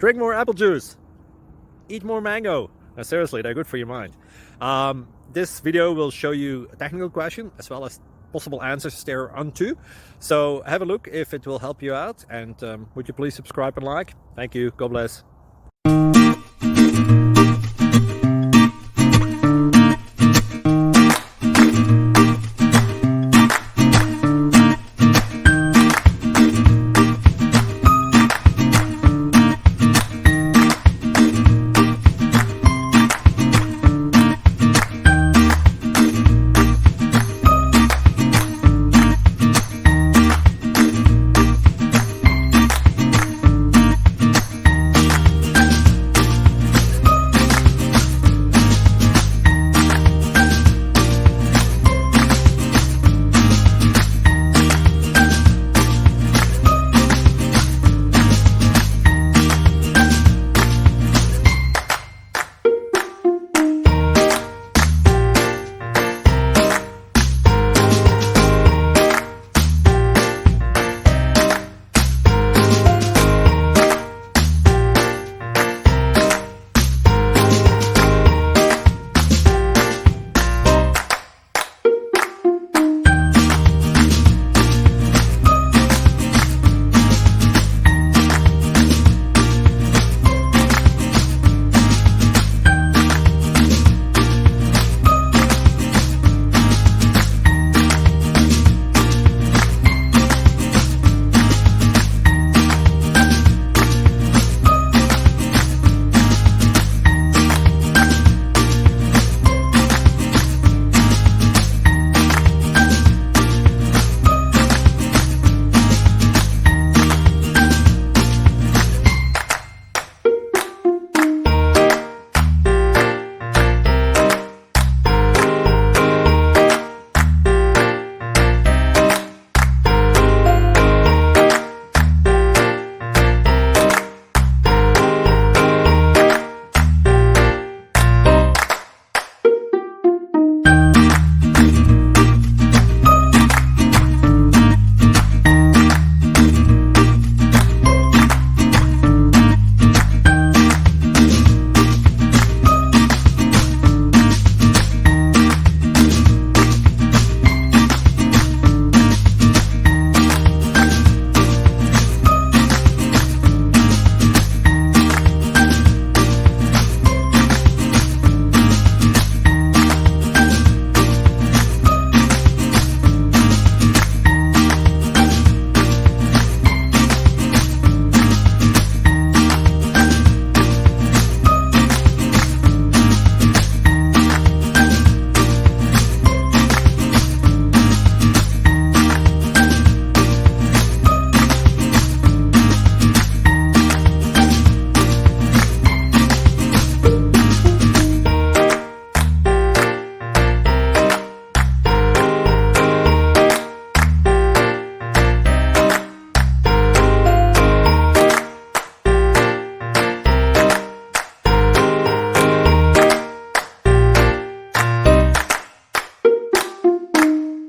Drink more apple juice. Eat more mango. No, seriously, they're good for your mind. This video will show you a technical question as well as possible answers thereunto. So have a look if it will help you out, and would you please subscribe and like? Thank you. God bless.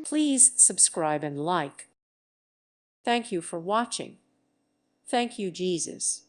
Please subscribe and like. Thank you for watching. Thank you, Jesus.